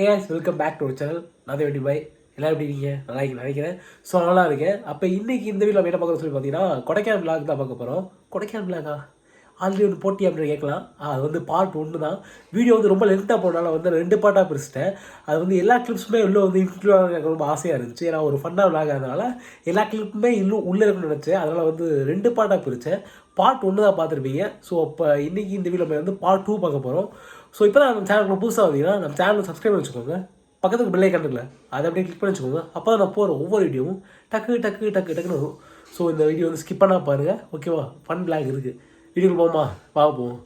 Welcome back to channel. நான் வெட்டி பாய். எல்லோரும் எப்படி இருக்கீங்க? நல்லா இருக்கீங்க நினைக்கிறேன். ஸோ நல்லா இருக்கேன். அப்போ இன்றைக்கி இந்த வீடியோ என்ன பார்க்குறோம் சொல்லி பார்த்தீங்கன்னா கொடைக்கானல் விளாக் தான் பார்க்க போகிறோம். கொடைக்கானல் விளாகா ஆல்ரெடி ஒரு போட்டி அப்படின்னு கேட்கலாம். அது வந்து பார்ட் 1 தான். வீடியோ வந்து ரொம்ப லென்த்தாக போனால வந்து 2 பார்ட்டாக பிரிச்சிட்டேன். அது வந்து எல்லா கிளிப்ஸுமே உள்ளே வந்து இன்க்ளூட் எனக்கு ரொம்ப ஆசையாக இருந்துச்சு. ஏன்னா ஒரு ஃபன்னாக விளாக் ஆகிறதுனால எல்லா கிளிப்புமே இன்னும் உள்ளே இருக்குன்னு நினச்சேன். அதனால் வந்து 2 பார்ட்டாக பிரித்தேன். பார்ட் 1 தான் பார்த்துருப்பீங்க. ஸோ அப்போ இன்றைக்கி இந்த வீடியோ வந்து பார்ட் 2 பார்க்க போகிறோம். ஸோ இப்போ தான் நம்ம சேனலுக்கு புதுசாக வந்தீங்கன்னா நம்ம சேனலை சப்ஸ்கிரைப் பண்ணி வச்சுக்கோங்க. பக்கத்துக்கு பெல் ஐக்கான் இருக்குல்ல, அதை அப்படியே கிளிக் பண்ணி வச்சுக்கோங்க. அப்போ தான் நான் போகிற ஒவ்வொரு வீடியோவும் டக்குன்னு வரும். ஸோ இந்த வீடியோ வந்து ஸ்கிப் பண்ணால் பாருங்கள், ஓகேவா? ஃபன் பிளாக் இருக்குது. வீடியோக்கு போமா பார்ப்போம்.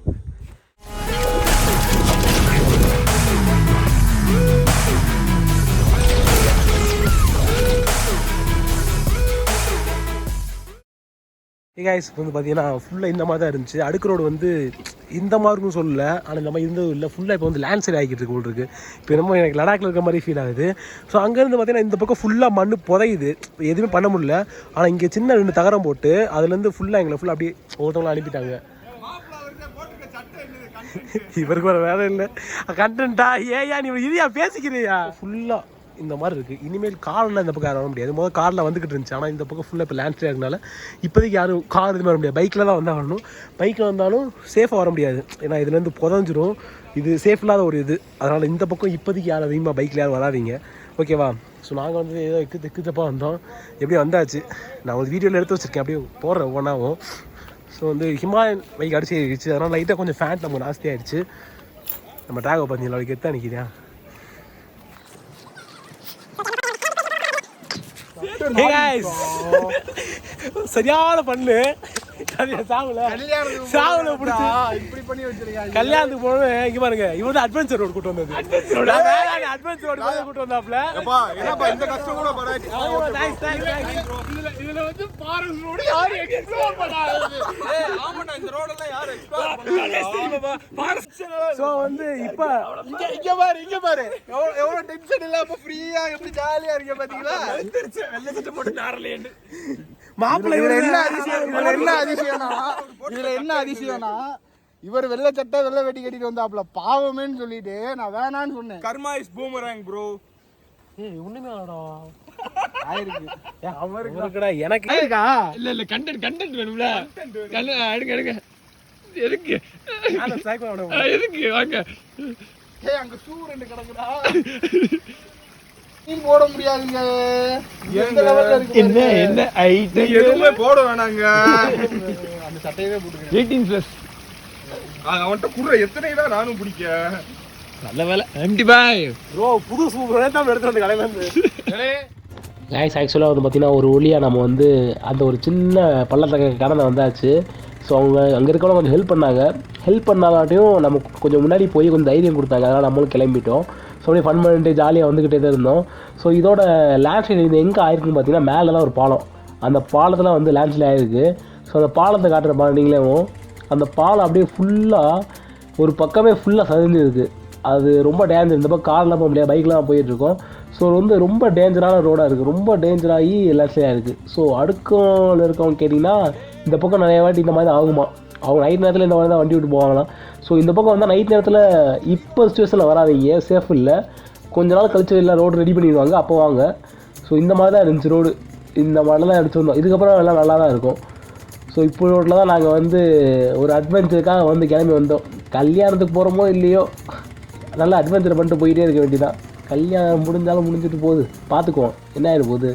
கைஸ் வந்து பார்த்தீங்கன்னா ஃபுல்லாக இந்த மாதிரி தான் இருந்துச்சு. அடுக்கு ரோடு வந்து இந்த மாதிரிக்கும் சொல்லலை, ஆனால் இந்த மாதிரி இருந்ததும் இல்லை. ஃபுல்லாக இப்போ வந்து லேண்ட் சைட் ஆகிட்டு இருக்கு போல் இருக்குது. இப்போ என்னமோ எனக்கு லடாக்கில் இருக்க மாதிரி ஃபீல் ஆகுது. ஸோ அங்கேருந்து பார்த்தீங்கன்னா இந்த பக்கம் ஃபுல்லாக மண் புதையுது, எதுவுமே பண்ண முடியல. ஆனால் இங்கே சின்ன 2 தகரம் போட்டு அதுலேருந்து ஃபுல்லாக எங்களை ஃபுல்லாக அப்படியே ஒருத்தவங்களும் அனுப்பிட்டாங்க. இவருக்கு வேறு வேலை இல்லை கண்டென்ட்டா. ஏயா நீ இதையா பேசிக்கிறியா? ஃபுல்லாக இந்த மாதிரி இருக்குது. இனிமேல் காரில் இந்த பக்கம் யாரும் வர முடியாது. முதல்ல காரில் வந்துக்கிட்டு இருந்துச்சு, ஆனால் இந்த பக்கம் ஃபுல்லாக இப்போ லேண்ட் ஸ்லைட் இருக்கனால இப்போதைக்கு யாரும் கார் எதுவுமே வர முடியாது. பைக்கில் தான் வந்தால் வரணும். பைக்கில் வந்தாலும் சேஃபாக வர முடியாது, ஏன்னா இதுலேருந்து புதஞ்சிரும். இது சேஃப் இல்லாத ஒரு இது. அதனால் இந்த பக்கம் இப்போதைக்கு யாரும் அதிகமாக பைக்கில் யாரும் வராதிங்க, ஓகேவா? ஸோ நாங்கள் வந்து ஏதோ எக்குத்தப்பாக வந்தோம். எப்படியும் வந்தாச்சு. நான் ஒரு வீடியோவில் எடுத்து வச்சுருக்கேன், அப்படியே போடுறேன் ஒவ்வொன்றாவும். ஸோ வந்து ஹிமாலயன் பைக் அடிச்சு ஆயிடுச்சு. அதனால் லைட்டாக கொஞ்சம் ஃபேண்ட் நமக்கு ஜாஸ்தி ஆகிடுச்சு. நம்ம ட்ராகை பார்த்தீங்களா, அவளுக்கு எத்தான் நிற்கிறியா? சரியான பண்ணு கல்யாணத்துக்கு போனது. இங்க பாருங்க, இவன் அட்வென்ச்சர் ரோடு கூட்டு வந்தது. அட்வென்ச்சர் ரோடு கூட்டு வந்தாப்ல. இதுல வந்து ஃபாரஸ்ட் ரோடு யாரும் எக்ஸ்ப்ளோர் பண்ணாது. சோ வந்து இப்ப இங்க பாரு எவ்வளவு டென்ஷன் இல்லாம ஃப்ரீயா எப்படி ஜாலியா இருக்க பாத்தீங்களா? வெள்ளை சட்டை போட்டு நாரலேன்னு மாப்பிள்ளை. இதுல என்ன அதிசயம்னா இவர் வெள்ளை சட்டை வெள்ளை வெட்டி கட்டிட்டு வந்தாப்ல, பாவமேன்னு சொல்லிட்டு நான் வேணான்னு சொன்னேன். கர்மா இஸ் பூமராங் ப்ரோ. ஒண்ணுமே ஆயிருக்கு அவருக்குடா, எனக்கு இருக்கா? இல்ல கண்டென்ட் வேணும்ல. எடுங்க எதுக்கு வாங்க. அங்க ஷூ 2 கிடக்குதா, போட முடியாதுங்க. என்ன ஐட்டம் எதுவுமே போட வேணாங்க. அந்த சட்டையவே போட்டுங்க. 18+ அவன்கிட்ட குடுற எத்தனைடா நானும் பிடிக்க. நல்ல வேலை எம்டி பாய் ப்ரோ, புது சூப்பரா தான் எடுத்து வந்து கடையில இருந்து. கைஸ் ஆக்சுவலாக வந்து பார்த்தீங்கன்னா ஒரு ஒளியாக நம்ம வந்து அந்த ஒரு சின்ன பள்ளத்தை கடந்து வந்தாச்சு. ஸோ அவங்க அங்கே இருக்கவங்க கொஞ்சம் ஹெல்ப் பண்ணாதாட்டையும் நமக்கு கொஞ்சம் முன்னாடி போய் கொஞ்சம் தைரியம் கொடுத்தாங்க. அதனால் நம்மளும் கிளம்பிட்டோம். ஸோ அப்படியே ஃபன் பண்ணிட்டு ஜாலியாக வந்துக்கிட்டே தான் இருந்தோம். ஸோ இதோட லேண்ட்ஸ்லைட் இது எங்கே ஆயிருக்குன்னு பார்த்தீங்கன்னா மேலே தான் ஒரு பாலம். அந்த பாலத்தில் வந்து லேண்ட்ஸ்லைட் ஆகிருக்கு. ஸோ அந்த பாலத்தை காட்டுற பாருங்களேவும், அந்த பாலம் அப்படியே ஃபுல்லாக ஒரு பக்கமே ஃபுல்லாக சரிஞ்சிருக்கு. அது ரொம்ப டேஞ்சர். இந்த பக்கம் கார்லாம் போக முடியாது, பைக்லாம் போயிட்டுருக்கோம். ஸோ வந்து ரொம்ப டேஞ்சரான ரோடாக இருக்குது, ரொம்ப டேஞ்சராகி லேண்ட்ஸ்லைட் இருக்குது. ஸோ அடுக்கில் இருக்கவங்க கேட்டிங்கன்னா இந்த பக்கம் நிறைய வாட்டி இந்த மாதிரி ஆகுமா. அவங்க நைட் நேரத்தில் இந்த மாதிரி தான் வண்டி விட்டு போவாங்களாம். ஸோ இந்த பக்கம் வந்தால் நைட் நேரத்தில் இப்போ சுச்சுவேஷனில் வராதிங்க, சேஃப் இல்லை. கொஞ்ச நாள் கழிச்சு எல்லாம் ரோடு ரெடி பண்ணிடுவாங்க, அப்போ வாங்க. ஸோ இந்த மாதிரி தான் இருந்துச்சு ரோடு. இந்த மாதிரிலாம் தான் எடுத்து வந்தோம். இதுக்கப்புறம் எல்லாம் நல்லா தான் இருக்கும். ஸோ இப்போ ரோட்டில் தான் நாங்கள் வந்து ஒரு அட்வென்ச்சருக்காக வந்து கிளம்பி வந்தோம். கல்யாணத்துக்கு போகிறோமோ இல்லையோ நல்லா அட்வென்ச்சர் பண்ணிட்டு போயிட்டே இருக்க வேண்டியதான். கல்யாணம் முடிஞ்சாலும் முடிஞ்சிட்டு போகுது, பார்த்துக்குவோம் என்ன ஆகிடும் போகுது.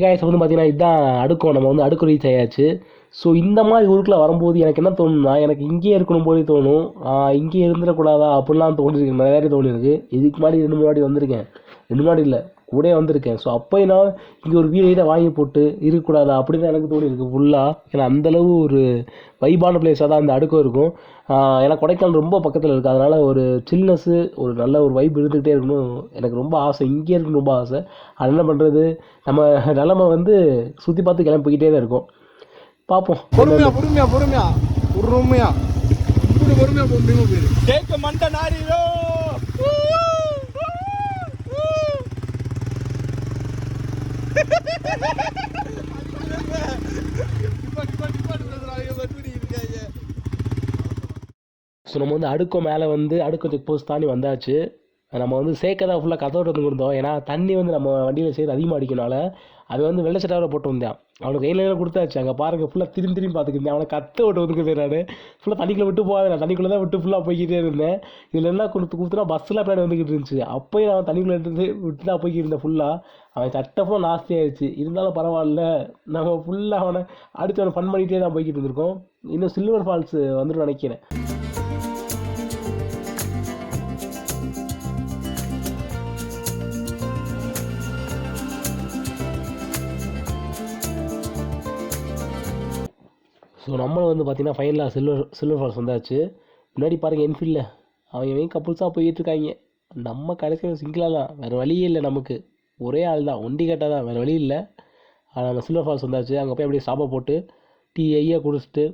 கைஸ் வந்து பார்த்தீங்கன்னா இதுதான் அடுக்கும். நம்ம வந்து அடுக்கு ரீச் ஆயாச்சு. ஸோ இந்த மாதிரி ஊருக்குள்ள வரும்போது எனக்கு என்ன தோணுன்னா, எனக்கு இங்கேயே இருக்கணும் போய் தோணும். இங்கேயே இருந்துடக்கூடாதா அப்படிலாம் தோணிருக்கு, நிறைய தோணிருக்கு. இதுக்கு முன்னாடி 2-3 வாட்டி வந்திருக்கேன். 2 வாட்டி இல்லை, கூட வந்திருக்கேன். ஸோ அப்போயும் நான் இங்கே ஒரு வீடை வாங்கி போட்டு இருக்கக்கூடாதா அப்படின்னு தான் எனக்கு தோணி இருக்குது ஃபுல்லாக. ஏன்னா அந்தளவு ஒரு வைபான பிளேஸாக தான் அந்த அடுக்கம் இருக்கும். ஏன்னா கொடைக்கானல் ரொம்ப பக்கத்தில் இருக்குது. அதனால் ஒரு சில்னஸ்ஸு ஒரு நல்ல ஒரு வைப் இருந்துகிட்டே இருக்கணும் எனக்கு ரொம்ப ஆசை. இங்கே இருக்குன்னு ரொம்ப ஆசை. அது என்ன பண்ணுறது, நம்ம நிலமை வந்து சுற்றி பார்த்து கிளம்பி போய்கிட்டே தான் இருக்கும். பார்ப்போம். பொறுமையா பொறுமையா பொறுமையா பொறுமையா இப்படி பொறுமையா போயிரு கேட்க மண்டை நாரிரோ. ஸோ நம்ம வந்து அடுக்கம் மேலே வந்து அடுக்கம் செக் போஸ்ட் தாண்டி வந்தாச்சு. நம்ம வந்து சேர்க்க தான் ஃபுல்லாக கதோட்டு வந்து கொடுத்தோம். ஏன்னா தண்ணி வந்து நம்ம வண்டியில் சேர்த்து அதிகமாக அடிக்கனால அது வந்து வெள்ளை சட்டாவில் போட்டு வந்தேன். அவனுக்கு கையில் கொடுத்தாச்சு. அங்கே பாருங்கள் ஃபுல்லாக திரும்பி பார்த்துக்கிட்டேன். அவனை கத்த விட்டு வந்துக்கிட்டேன். நான் ஃபுல்லாக தண்ணிக்குள்ளே விட்டு போகாது, நான் தண்ணிக்குள்ளே தான் விட்டு ஃபுல்லாக போய்கிட்டே இருந்தேன். இதில் எல்லாம் கொடுத்துனா பஸ்ஸெலாம் பின்னாடி வந்துக்கிட்டு இருந்துச்சு. அப்போயும் நான் தண்ணிக்குள்ளே எடுத்து விட்டு தான் போய்க்கிட்டு இருந்தேன். ஃபுல்லாக அவன் சட்டை ஃபுல்லாக நாஸ்தி ஆயிடுச்சு. இருந்தாலும் பரவாயில்ல, நம்ம ஃபுல்லாக அவனை அடுத்து அவனை ஃபன் பண்ணிகிட்டே தான் போய்கிட்டு இருந்திருக்கோம். இன்னும் சில்வர் ஃபால்ஸ் வந்துட்டு நினைக்கிறேன். ஸோ நம்மளும் வந்து பார்த்திங்கன்னா ஃபைனலாக சில்வர் ஃபால்ஸ் வந்தாச்சு. முன்னாடி பாருங்கள் என்ஃபீல்டில் அவங்க கப்புள்ஸாக போயிட்டுருக்காங்க. நம்ம கடைசியில் சிங்கிளாக தான், வேறு வழியே இல்லை. நமக்கு ஒரே ஆள் தான், ஒண்டி கட்டாக தான், வேறு வழி இல்லை. நம்ம சில்வர் ஃபால்ஸ் வந்தாச்சு. அங்கே போய் அப்படியே சாப்பை போட்டு டீ ஐயா குடிச்சிட்டு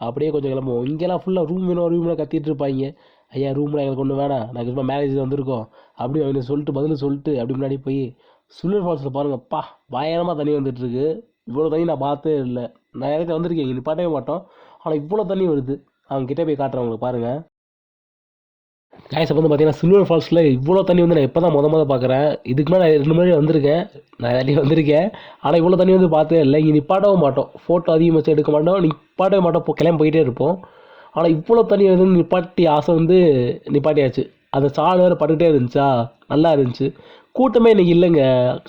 அப்படியே கொஞ்சம் கிளம்புவோம். இங்கெல்லாம் ஃபுல்லாக ரூம் வேணும் கத்திட்டு இருப்பாங்க. ஐயா ரூமில் எங்களுக்கு ஒன்று வேணாம், நாங்கள் சும்மா மேரேஜ் வந்திருக்கோம் அப்படி அவங்க சொல்லிட்டு பதில் சொல்லிட்டு அப்படி முன்னாடி போய் சில்வர் ஃபால்ஸில் பாருங்கப்பா பயங்கரமாக தண்ணி வந்துட்டுருக்கு. இவ்வளோ தண்ணி நான் பார்த்தே இல்லை. நான் எனக்கு வந்திருக்கேன், இங்கே நிப்பாட்டவே மாட்டோம். ஆனால் இவ்வளோ தண்ணி வருது. அவங்க கிட்டே போய் காட்டுறவங்களுக்கு பாருங்கள். காய்ஸ் வந்து பார்த்தீங்கன்னா சில்வர் ஃபால்ஸில் இவ்வளோ தண்ணி வந்து நான் இப்போ தான் மொதல் பார்க்குறேன். இதுக்கு மேலே நான் 2 முன்னாடி வந்திருக்கேன், நான் நிறைய வந்திருக்கேன். ஆனால் இவ்வளோ தண்ணி வந்து பார்த்தே இல்லை. இங்கே நிப்பாட்டவும் மாட்டோம், ஃபோட்டோ அதிகமாக வச்சு எடுக்க மாட்டோம், நிப்பாட்டவே மாட்டோம், கிளம்பி போயிட்டே இருப்போம். ஆனால் இவ்வளோ தண்ணி வந்து நிப்பாட்டி ஆசை வந்து நிப்பாட்டியாச்சு. அந்த சால் வேறு பட்டுக்கிட்டே இருந்துச்சா, நல்லா இருந்துச்சு. கூட்டமே இன்றைக்கி இல்லைங்க,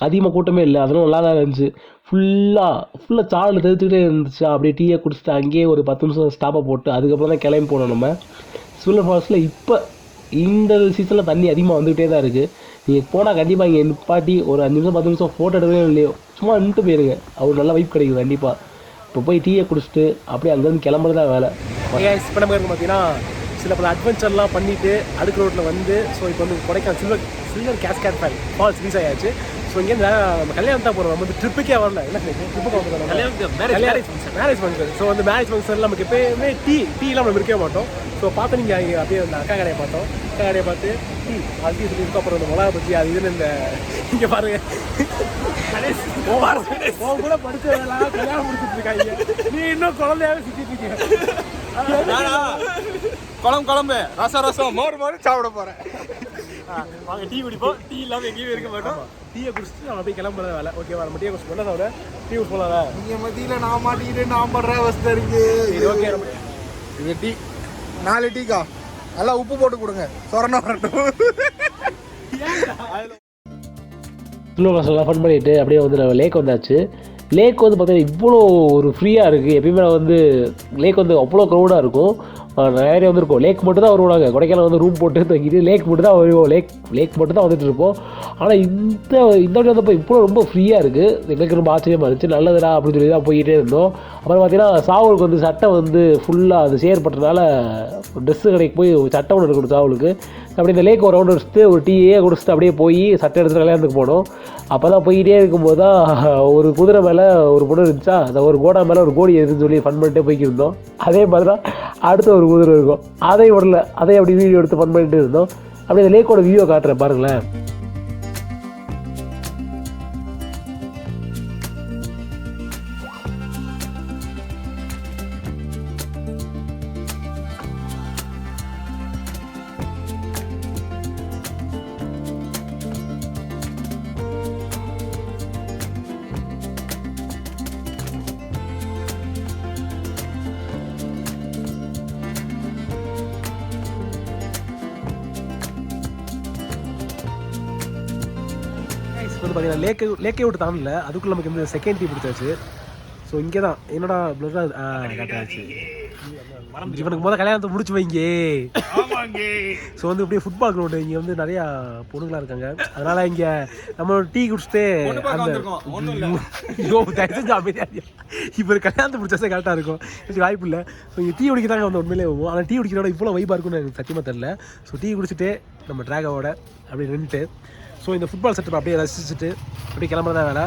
அதிகமாக கூட்டமே இல்லை. அதெல்லாம் நல்லா தான் இருந்துச்சு. ஃபுல்லாக சாலில் தெரிஞ்சுக்கிட்டே இருந்துச்சா. அப்படியே டீயை குடிச்சிட்டு அங்கேயே ஒரு 10 நிமிஷம் ஸ்டாப்பை போட்டு அதுக்கப்புறம் தான் கிளம்பி போனோம். நம்ம சில்வர் ஃபால்ஸில் இப்போ இந்த சீசனில் தண்ணி அதிகமாக வந்துக்கிட்டே தான் இருக்குது. நீங்கள் போனால் கண்டிப்பாக இங்கே நிப்பாட்டி ஒரு 5 நிமிஷம் 10 நிமிஷம் ஃபோட்டோ எடுக்கவே இல்லையோ சும்மா நின்றுட்டு போயிருங்க. அவர் நல்ல வைப் கிடைக்கும் கண்டிப்பாக. இப்போ போய் டீயை குடிச்சிட்டு அப்படியே அங்கேருந்து கிளம்புறது தான் வேலை. இப்போ நம்ம பார்த்தீங்கன்னா சில பல அட்வென்ச்சர்லாம் பண்ணிவிட்டு அடுத்த ரோட்டில் வந்து ஸோ இப்போ வந்து Kodaikanal silver cascade falls reach ஆயாச்சு. ஸோ இங்கேருந்து நம்ம கல்யாணம் தான் போகிறோம், நம்ம வந்து ட்ரிப்புக்கே வரல. என்ன ட்ரிப்புக்கு வந்து மேரேஜ் ஃபங்க்ஷன். ஸோ வந்து மேரேஜ் ஃபங்க்ஷனில் நமக்கு எப்போயுமே டீலாம் நம்ம இருக்கவே மாட்டோம். ஸோ பார்த்து நீங்கள் அங்கே அப்படியே அந்த அக்கா கடையை பார்த்தோம். அக்கா கடையை பார்த்து டீ அது சொல்லியிருக்கோம். அப்புறம் இந்த மிளகா பற்றி அது இதுன்னு இந்த இங்கே பாருங்கள் கூட படிச்சதெல்லாம் கல்யாணம் முடிச்சுட்டு இருக்காங்க. நீ இன்னும் குழந்தையாவே சுற்றிட்டு இருக்கீங்க. குழம்பு ரசம் மோர் சாப்பிட போகிறேன். வாங்க டீ குடிப்போம். டீ இல்லாமல் எங்கேயுமே இருக்க மாட்டோம். டீயை குடிச்சிட்டு நம்ம போய் கிளம்புறது வேலை. ஓகேவா, நம்ம டீயை குடிச்சு பண்ண சாப்பிட டீ குடிச்சு போகலாம். நீங்கள் மத்தியில் நான் மாட்டிக்கிட்டு நான் படுற அவஸ்தை இருக்கு. ஓகே, இது டீ 4 டீக்கா நல்லா உப்பு போட்டு கொடுங்க, சொரணை வரட்டும். சில்வர் ஃபால்ஸ்லாம் ஃபன் பண்ணிவிட்டு அப்படியே வந்து நம்ம லேக் வந்தாச்சு. லேக் வந்து பார்த்தீங்கன்னா இவ்வளோ ஒரு ஃப்ரீயாக இருக்குது. எப்பயுமே வந்து லேக் வந்து அவ்வளோ க்ரௌடாக இருக்கும், நிறைய வந்துருக்கும். லேக் மட்டும் தான் வருவாங்க. கொடைக்கானல் வந்து ரூம் போட்டு தங்கிட்டு லேக் மட்டும் தான் வருவோம். லேக் மட்டும் தான் வந்துட்டு இருப்போம். ஆனால் இந்த வாட்டி வந்தப்போ இவ்வளோ ரொம்ப ஃப்ரீயாக இருக்குது. எங்களுக்கு ரொம்ப ஆச்சரியமாக இருந்துச்சு. நல்லதுடா அப்படின்னு சொல்லி தான் போய்கிட்டே இருந்தோம். அப்புறம் பார்த்தீங்கன்னா சாவலுக்கு வந்து சட்டை வந்து ஃபுல்லாக அது சேர்ப்பட்டனால ட்ரெஸ்ஸு கடைக்கு போய் சட்டை ஒன்று இருக்கணும் சாவலுக்கு. அப்படி இந்த லேக் ஒரு ரவுண்ட் அடிச்சுட்டு ஒரு டீயே குடிச்சிட்டு அப்படியே போய் சட்டை எடுத்துகிட்டு கல்யாணத்துக்கு போனோம். அப்போ தான் போய்கிட்டே இருக்கும்போது தான் ஒரு குதிரை மேலே ஒரு பொண்ணு இருந்துச்சா, அந்த ஒரு கோடா மேலே ஒரு கோடி எதுன்னு சொல்லி ஃபன் பண்ணிட்டே போய்க்கிட்டு இருந்தோம். அதே மாதிரி தான் அடுத்த ஒரு குதிரை இருக்கும், அதையும் விடல, அதையும் அப்படி வீடியோ எடுத்து ஃபன் பண்ணிட்டு இருந்தோம். அப்படி அந்த லேக்கோட வியூவை காட்டுறேன் பாருங்களேன். வந்து பார்த்தீங்கன்னா லேக்கே விட்டு தாண்டல, அதுக்குள்ளே நமக்கு இந்த செகண்ட் டீ பிடிச்சாச்சு. ஸோ இங்கே தான் என்னடா பிளட்டாக கட்டாச்சு. இவனுக்கு முதல்ல கல்யாணத்தை முடிச்சு வைங்க. ஸோ வந்து இப்படியே ஃபுட்பால் கிரவுண்டு இங்கே வந்து நிறையா பொண்ணுங்களாம் இருக்காங்க. அதனால இங்கே நம்ம டீ குடிச்சிட்டு இவர் கல்யாணத்தை முடிச்சா கரெக்டாக இருக்கும். வாய்ப்பு இல்லை. ஸோ இங்கே டீ குடிக்கிறாங்க வந்து உண்மையிலே போகும். ஆனால் டீ குடிக்கிறோட இவ்வளோ வைப்பாக இருக்கும்னு எனக்கு சத்தியமாக தெரியல. ஸோ டீ குடிச்சிட்டு நம்ம ட்ராகோட அப்படியே நின்றுட்டு ஸோ இந்த ஃபுட்பால் செட்டப் அப்படியே ரசிச்சுட்டு அப்படியே கிளம்புறதா வேலை.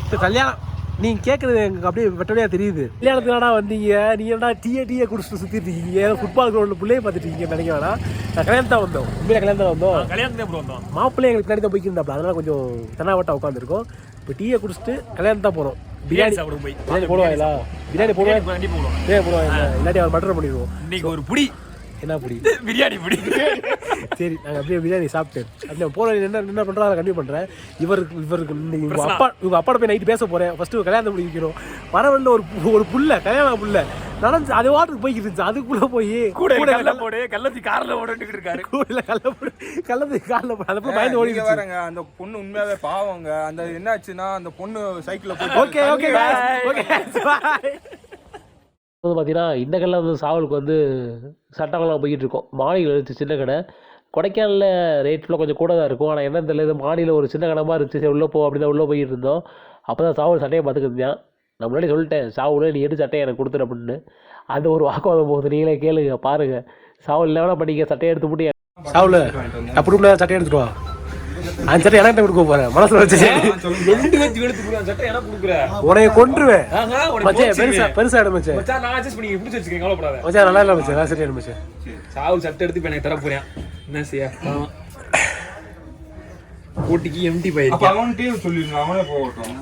ஸோ கல்யாணம் நீங்கள் கேட்குறது எங்களுக்கு அப்படியே வெட்டடியாக தெரியுது. கல்யாணத்துலடா வந்தீங்க, நீங்கள் என்ன டீயை குடிச்சிட்டு சுற்றிட்டு இருக்கீங்க, ஃபுட்பால் கிரௌண்டில் பிள்ளையே பார்த்துட்டு இருக்கீங்க நினைக்க வேணாம். நான் கல்யாணம் தான் வந்தோம். உண்மையில கல்யாணம் தான் வந்தோம். மாப்பிள்ளை எங்களுக்கு பின்னாடி தான் போய்க்கிருந்தாப்பா. அதனால் கொஞ்சம் தென்னாவட்டா உட்காந்துருக்கோம். இப்போ டீயை குடிச்சிட்டு கல்யாணம் தான் போகிறோம். பிரியாணி போடுவாங்களா? பிரியாணி போடுவாங்க. இல்லாட்டி அவர் மர்டர் பண்ணிடுவோம். இன்னைக்கு ஒரு புடி என்ன புடி? பிரியாணி புடி. சரி, நாங்கள் அப்படியே பிரியாணி சாப்பிட்டு அப்படியே போகிற என்ன பண்ணுறோம் அதை கண்டிப்பாக பண்ணுறேன். இவருக்கு இவங்க அப்பாட போய் நைட்டு பேச போகிறேன். ஃபஸ்ட்டு கல்யாணத்தை முடிக்கணும். வரவழில் ஒரு புள்ள கல்யாணம் புள்ள நடந்து அது வாட்டுக்கு போய்கிட்டு இருந்துச்சு. அதுக்குள்ளே போய் கள்ளத்தி காரில் ஓடிட்டு இருக்காரு. கூட கள்ளத்தி காரில் போய் அதை போய் பயந்து ஓடி வராங்க. அந்த பொண்ணு உண்மையாவே பாவங்க. அந்த என்ன ஆச்சுன்னா அந்த பொண்ணு சைக்கிளில் போய் ஓகே வந்து பார்த்தீங்கன்னா இந்த கல்லில் வந்து சாவலுக்கு வந்து சட்டங்கள்லாம் போய்கிட்டு இருக்கோம். மாடியில் இருந்துச்சு சின்ன கடை. கொடைக்கானலில் ரேட்டில் கொஞ்சம் கூட தான் இருக்கும். ஆனால் என்ன தெரியல, மாடியில் ஒரு சின்ன கடமாக இருந்துச்சு. சரி உள்ளே போ அப்படி தான் உள்ளே போய்கிட்டு இருந்தோம். அப்போ தான் சாவல் சட்டையை பார்த்துக்கிருந்தேன். நான் முன்னாடி சொல்லிட்டேன், சாவல் நீ எடுத்து சட்டையை எனக்கு கொடுத்துரு அப்படின்னு. அந்த ஒரு வாக்குவாதம் போகுது. நீங்களே கேளுங்க பாருங்கள். சாவல் இல்லைனா பண்ணிக்க சட்டையை எடுத்து போட்டு சாவல் அப்படி சட்டையை எடுத்துட்டு வா. அந்த சட்டை எனக்கு கொடுக்க போறேன் மனசுல வச்சு உனைய கொன்றுவேன். பெருசா இடம் நல்லா இல்ல மச்சே. நான் சரி மச்சே சாவு சட்டை எடுத்து எனக்கு தர போறேன். என்ன செய்ய போட்டிக்கு எம்டி போயிருக்கு. அவன்கிட்டயே சொல்லிருங்க, அவனே போகட்டும்.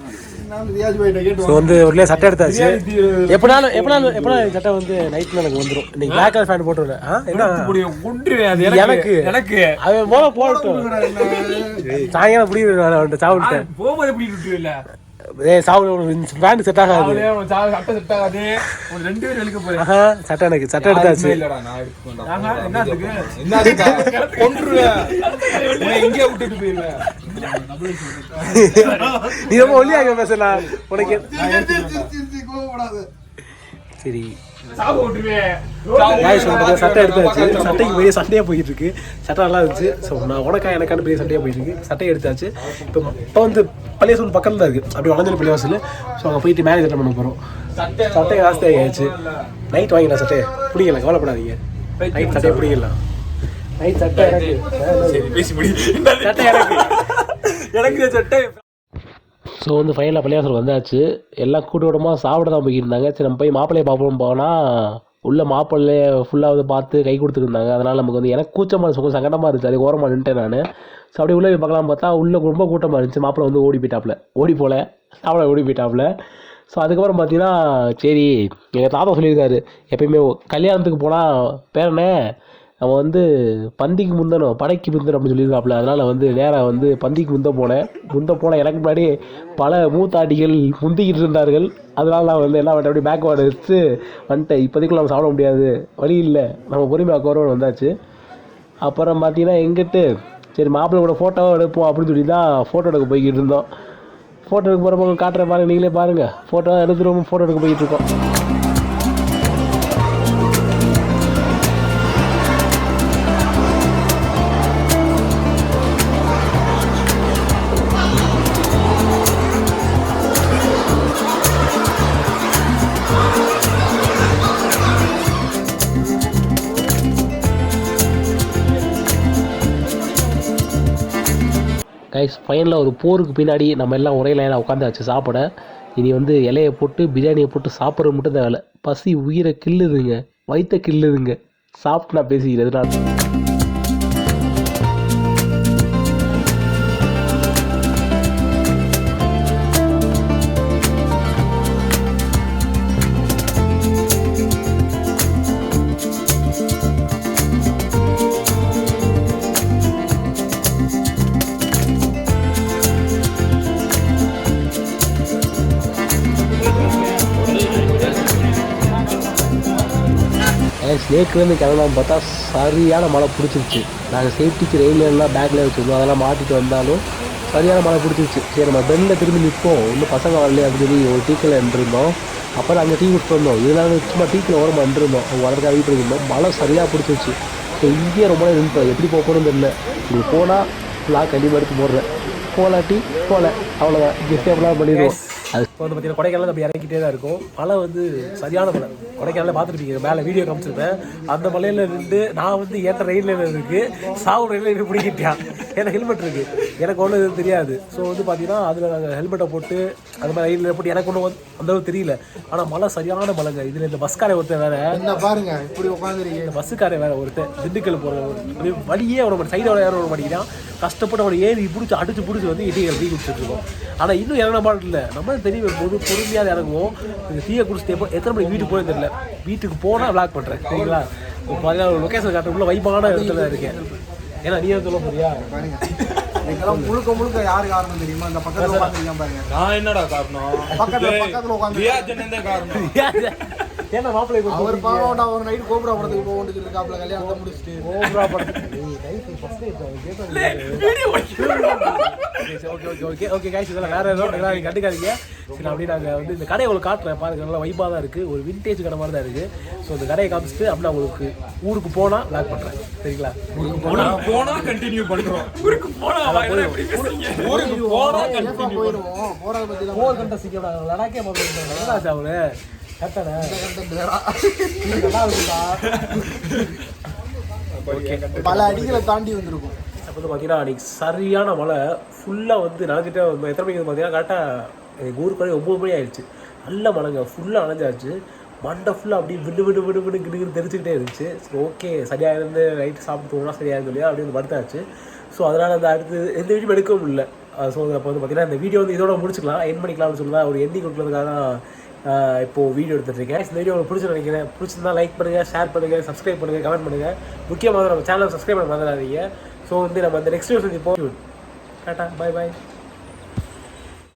வந்து ஒரு சட்டை எடுத்தாச்சு. எப்பனாலும் சட்டை வந்து நைட்ல எனக்கு வந்துடும். நீங்க பிளாக் கலர் ஃபேண்ட் போட்டுருவேன். எனக்கு அவன் போல போடட்டும். சாயங்காலம் பிடிக்கிட்டு சாப்பிட்டேன் போகும்போது பிடிக்கிட்டு விட்டுருவில்ல. பேண்ட் செட் ஆகாது. சட்டை எனக்கு சட்டை எடுத்தாச்சு. நீ ரொம்ப ஒல்லியாக பேசலாம் உனக்கு. சரி சட்டை எடுத்தாச்சு. சட்டைக்கு பெரிய சண்டையாக போயிட்டு இருக்கு. சட்டை நல்லா இருந்துச்சு. ஸோ நான் உனக்கா எனக்கான பெரிய சண்டையாக போயிட்டு இருக்கு. சட்டையை எடுத்தாச்சு. இப்போ வந்து பள்ளிவாசல் பக்கத்தில் தான் இருக்குது. அப்படி வளர்ந்துரு பள்ளிவாசல். ஸோ அங்கே போயிட்டு மேரேஜ் அட்டன் பண்ண போகிறோம். சட்டை ஜாஸ்தி ஆகிடுச்சு. நைட் வாங்கிக்கலாம் சட்டையை. பிடிக்கலாம், கவலைப்படாதீங்க. நைட் சட்டையை பிடிக்கலாம். நைட் சட்டை எனக்கு சட்டை. ஸோ வந்து ஃபைனலாக பள்ளிவாசல் வந்தாச்சு. எல்லாம் கூட்டமாக சாப்பிட தான் போய்கிட்டு இருந்தாங்க. சரி நம்ம போய் மாப்பிள்ளையை பார்ப்போம் போனால் உள்ள மாப்பிள்ளையை ஃபுல்லாக வந்து பார்த்து கை கொடுத்துருந்தாங்க. அதனால் நமக்கு வந்து எனக்கு கூச்சமாக கொஞ்சம் சங்கடமாக இருந்துச்சு. அது ஓரமாக நின்ட்டேன் நான். ஸோ அப்படியே உள்ளே போய் பார்க்கலாம் பார்த்தா உள்ளே ரொம்ப கூட்டமாக இருந்துச்சு. மாப்பிள்ளை வந்து ஓடி போயிட்டாப்புல. ஓடி போயிட்டாப்புல. ஸோ அதுக்கப்புறம் பார்த்தீங்கன்னா சரி எங்கள் தாத்தா சொல்லியிருக்காரு, எப்பயுமே கல்யாணத்துக்கு போனால் பேரனே நம்ம வந்து பந்திக்கு முந்தணும் படைக்கு முந்தணும் அப்படின்னு சொல்லியிருக்காப்புல. அதனால் வந்து நேராக வந்து பந்திக்கு முந்த போனேன். எனக்கு முன்னாடி பல மூத்தாட்டிகள் முந்திக்கிட்டு இருந்தார்கள். அதனால் நான் வந்து எல்லாம் அப்படியே பேக்வேர்டு வச்சு வந்துட்டேன். இப்போதைக்குள்ள நம்ம சாப்பிட முடியாது, வழி இல்லை, நம்ம பொறுமையாக கோரவன் வந்தாச்சு. அப்புறம் பார்த்தீங்கன்னா எங்கிட்டு சரி மாப்பிள்ளை கூட ஃபோட்டோவாக எடுப்போம் அப்படின்னு சொல்லி தான் ஃபோட்டோ எடுக்க போய்கிட்டு இருந்தோம். ஃபோட்டோ எடுக்க போகிறப்ப காட்டுறேன் பாருங்கள், நீங்களே பாருங்கள். ஃபோட்டோ எடுத்துகிட்டு ஃபோட்டோ எடுக்க போய்கிட்டு இருக்கோம். கைஸ் ஃபைனலாக ஒரு போருக்கு பின்னாடி நம்ம எல்லாம் ஒரே லைனாக உட்காந்தாச்சு சாப்பிட. இனி வந்து இலையை போட்டு பிரியாணியை போட்டு சாப்பிட்றது மட்டும் தான் வேலை. பசி உயிரை கில்லுதுங்க, வயிற்ற கில்லுதுங்க. சாப்பிட்டு நான் பேசிக்கிறேன். நான் ஸ்னேக்லேருந்து கிளம்பலாம் பார்த்தா சரியான மழை பிடிச்சிருச்சு. நாங்கள் சேஃப்டிக்கு ரெயின்லாம் பேக்கில் வச்சுருந்தோம், அதெல்லாம் மாட்டிட்டு வந்தாலும் சரியான மழை பிடிச்சிருச்சு. சரி நம்ம பெண்ணில் திரும்பி நிற்போம், இன்னும் பசங்க வரலையே அப்படின்னு சொல்லி ஒரு டீக்கில் இருந்திருந்தோம். அப்போ அங்கே டீ குடிச்சிட்டு வந்தோம். இதனால சும்மா டீக்கில் ஓரமாக நின்றுருந்தோம். வரதுக்காக வெயிட் பண்ணியிருந்தோம். மழை சரியாக பிடிச்சிருச்சு. ஸோ இங்கேயே ரொம்ப நேரம் நின்றுட்டோம். எப்படி போகணும்னு தெரியல. இங்கே போனால் ஃபுல்லாக கண்டிப்பாக எடுத்து போடுறேன். போகலாட்டி போகல, அவ்வளோதான். ஜெஸ்ட் எப்படிலாம் பண்ணிடுவோம். அது இப்போ வந்து பார்த்தீங்கன்னா கொடைக்கானல் அப்படி இறங்கிட்டே தான் இருக்கும். மழை வந்து சரியான மழை. கொடைக்கானலில் பார்த்துருப்பீங்க, மேலே வீடியோ காமிச்சிருப்பேன். அந்த மலையில் நின்று நான் வந்து ஏற்ற ரயிலில் இருக்குது, சாவு ரயிலில் பிடிக்கிட்டேன். எனக்கு ஹெல்மெட் இருக்குது, எனக்கு ஒன்றும் எதுவும் தெரியாது. ஸோ வந்து பார்த்தீங்கன்னா அதில் நாங்கள் ஹெல்மெட்டை போட்டு அது மாதிரி ரயிலில் போட்டு எனக்கு ஒன்றும் அந்தளவுக்கு தெரியல. ஆனால் மழை சரியான மழைங்க. இதில் இந்த பஸ்காரை ஒருத்தர் வேறு என்ன பாருங்க இப்படி உட்காந்துருக்கீங்க. இந்த பஸ்ஸுக்காரை வேறு ஒருத்தர் திண்டுக்கல் போகிற வழியே அவனை சைடோட ஏற விட மாட்டேங்கிறான். கஷ்டப்பட்டு அவனை ஏறி பிடிச்சி அடிச்சு பிடிச்சி வந்து டீ குடிச்சிட்டு இருக்கோம். ஆனால் இன்னும் இறங்கின பாட்டு இல்லை. நம்ம தெரிய வரும்போது பொறுமையாக இறங்குவோம். இந்த டீயை குடிச்சிட்டு எப்போ எத்தனை மணிக்கு வீட்டுக்கு போய் தெரியல. வீட்டுக்கு போனால் விளாக் பண்ணுறேன் சரிங்களா. பார்த்தீங்கன்னா ஒரு லொக்கேஷன் காட்டுறதுக்குள்ள வைப்பான இடத்துல இருக்கேன். ஏன்னா நீ சொல்ல போறியா? முழுக்க முழுக்க யாரு காரணம் தெரியுமா? இந்த பக்கத்துல உட்காந்துருக்கேன் பாருங்க. நான் என்னடா காரணம்? பக்கத்துல உட்காந்து காரணம். ஏன்னா மாப்பிள்ளை அவர் பாவம்டா, ஒரு நைட் கோப்ரா படத்துக்கு போக வேண்டியது இருக்காப்ல. கல்யாணத்தை முடிச்சுட்டு கோப்ரா படத்துக்கு ஓகே கைஸ், இதெல்லாம் வேற ஏதோ நீங்க கண்டுக்காதீங்க சரி. அப்படியே நாங்கள் வந்து இந்த கடையை உங்களுக்கு காட்டுறேன் பாருங்க. நல்லா வைப்பாக தான் இருக்குது. ஒரு விண்டேஜ் கடை மாதிரி தான் இருக்குது. ஸோ இந்த கடையை காமிச்சிட்டு அப்படின்னா உங்களுக்கு ஊருக்கு போனால் லாக் பண்ணுறேன் சரிங்களா. ஊருக்கு போனால் கண்டினியூ பண்ணுறோம். ஊருக்கு போனால் போயிடுவோம். போறத பத்தி போர் கண்ட சிக்கோட லடாக்கே பார்த்து நல்லா அவரு பல அடிகளை தாண்டி வந்திருக்கும். அப்போ வந்து பார்த்தீங்கன்னா அன்றைக்கி சரியான மழை ஃபுல்லாக வந்து நனைஞ்சிட்டே எத்தனை மணிக்கு பார்த்தீங்கன்னா கரெக்டாக எங்கள் ஊருக்கு வரை 9 மணி ஆயிடுச்சு. நல்ல மழைங்க, ஃபுல்லாக நனைஞ்சாச்சு. மண்டை ஃபுல்லாக அப்படியே விடு கிடுன்னு தெரிஞ்சுக்கிட்டே இருந்துச்சு. ஸோ ஓகே சரியாக இருந்து நைட்டு சாப்பிட்டு தூங்கினா சரியாக இருந்து இல்லையா அப்படின்னு படுத்தாச்சு. ஸோ அதனால் அந்த அடுத்து எந்த வீடியோ எடுக்கவும் இல்லை. ஸோ அப்போ வந்து பார்த்தீங்கன்னா இந்த வீடியோ வந்து இதோட முடிச்சுக்கலாம், என் பண்ணிக்கலாம்னு சொல்லலாம். ஒரு எண்ணிக்கை கொடுக்கறதுக்காக தான் இப்போது வீடியோ எடுத்துகிட்ருக்கேன். இந்த வீடியோ உங்களுக்கு பிடிச்சி நினைக்கிறேன். பிடிச்சிருந்தா லைக் பண்ணுங்கள், ஷேர் பண்ணுங்கள், சப்ஸ்கிரைப் பண்ணுங்கள், கமெண்ட் பண்ணுங்கள். முக்கியமாக நம்ம சேனலை சப்ஸ்கிரைப் பண்ண மறந்துடாதீங்க. ஸோ வந்து நம்ம அந்த நெக்ஸ்ட் வீடியோ போய் டாட்டா, பை.